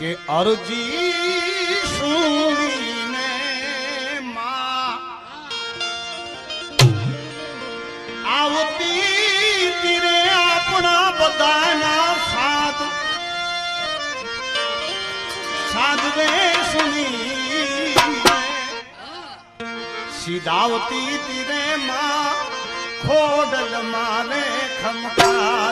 કે અરજી સુણીને માં આવતી તીરે આપણા બધાના સાધવે સુની સીધાવતી તીરે માં ખોડલ મારે ખમકાર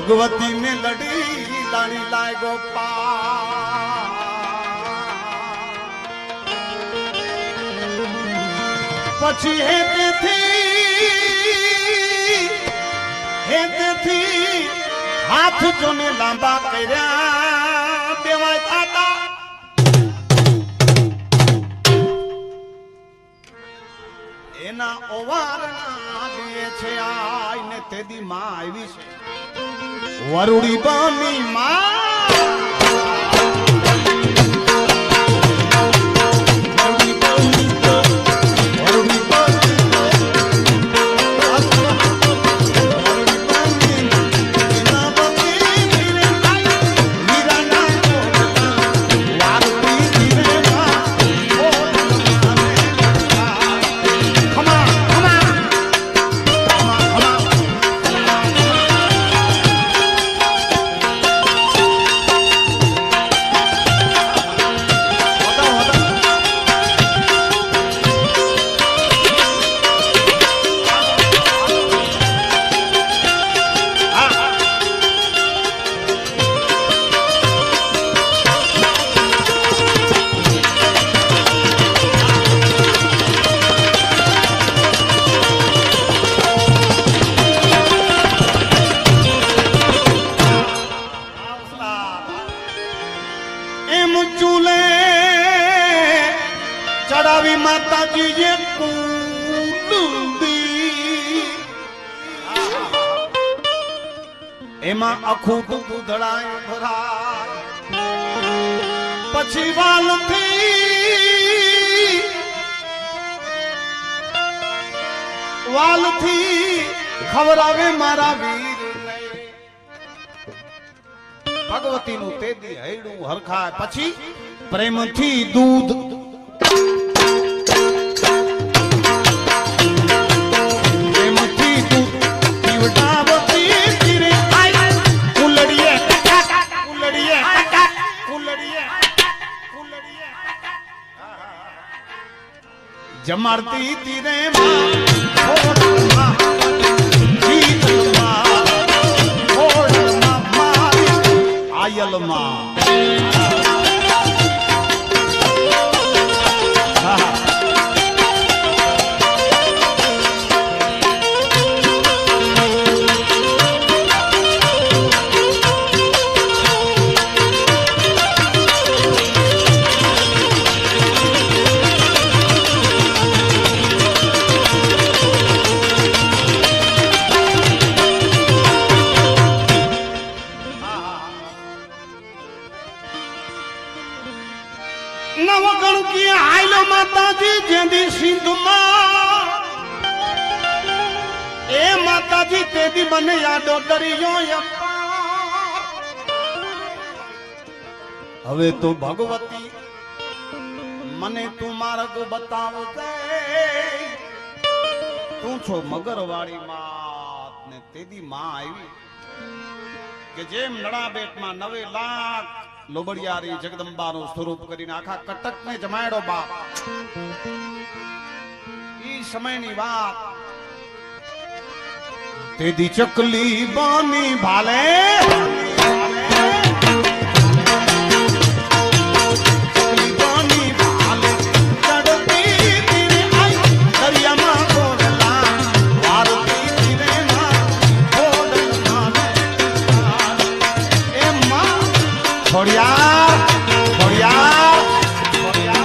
ભગવતી ને લડી લાડી લાય ગોપાલ પછી હેતેથી હાથ જોને લાંબા કર્યા દેવાય ખાતા એના ઓવારના દે છે આઈને તેદી માં આવી છે વરુડી બની માં ચડાવી માતાજી એમાં આખું દૂધડાય ભરાય પછી વાલથી ખવરાવે મારા વીર ભગવતી નું તેદી હૈડું હરખાય પછી પ્રેમથી દૂધ જમાડતી તીરે આયલમાં नवगण की आयलो माता जी जेंदी सिंधु मां ए माता जी तेदी बने यादो दरियो हवे तो भगवती मने तू मार्ग बताव दे तू छो मगरवाड़ी मात ने तेदी मां आई के जेम नड़ा बेट में 9 लाख लोबड़ियारी जगदंबा नु स्वरूप करीने आखा कटक ने जमायड़ो बाप ई समय नी बात तेदी चकली बानी भाले चकली बानी भाले चढ़ती तेरे आई दरिया मां कोरला वारती तेरे मां कोरला ए मां छोड़िया छोड़िया छोड़िया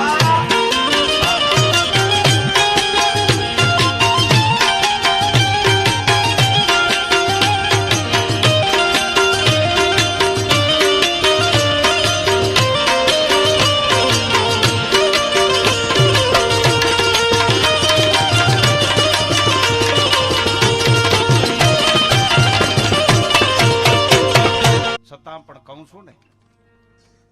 कहूं छू ने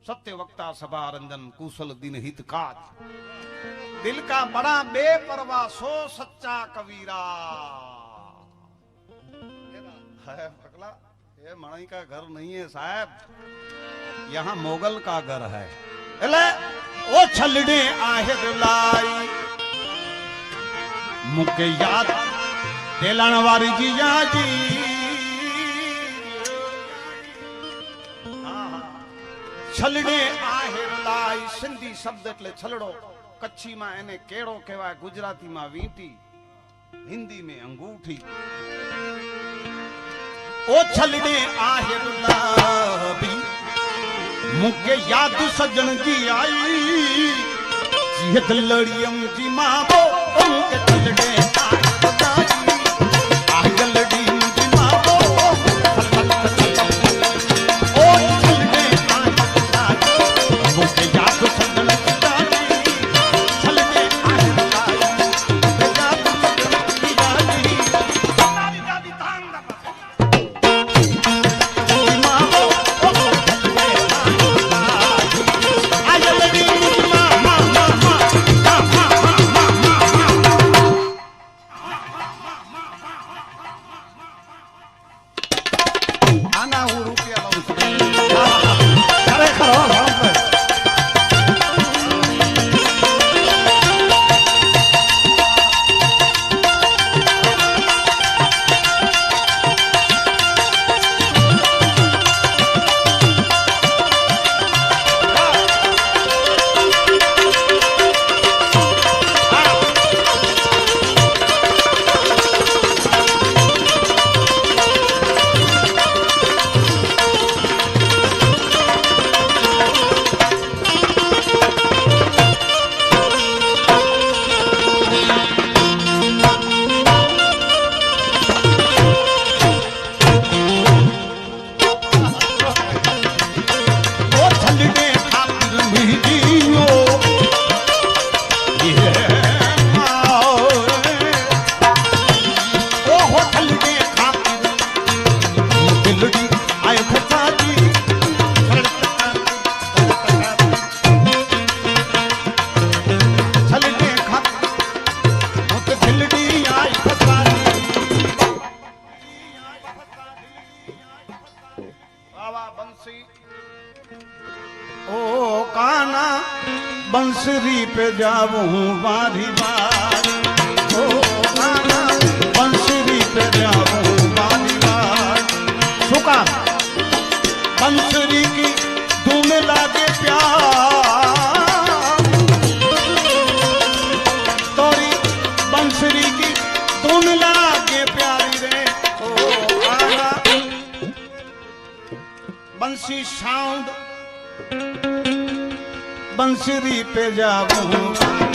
सत्य वक्ता सभा रंजन कुशल दिन हित काज दिल का बड़ा बेपरवाह सो सच्चा कबीरा है पगला ये मणई का घर नहीं है साहब यहाँ मोगल का घर है एले ओ छलड़े आहेर लाई मुके याद तेलण वारी जीजा जी छलड़े आहेर लाई सिंधी शब्द એટલે છલડો કચ્છી માં એને કેળો કહેવાય ગુજરાતી માં વીંટી हिंदी में अंगूठी ओ छलड़े आहेर लाई मुके याद सजन जी आई जी दलड़ियम जी मां वो उनके छलड़े बंसरी पे जाऊं बारी बार ओ गाना बंसरी पे जाऊं बारी बार सुका बंसरी की धूम लागे प्यार तोरी बंसरी की धूम लागे प्यारी रे ओ गाना बंसी साउंड बंसरी पे जाऊं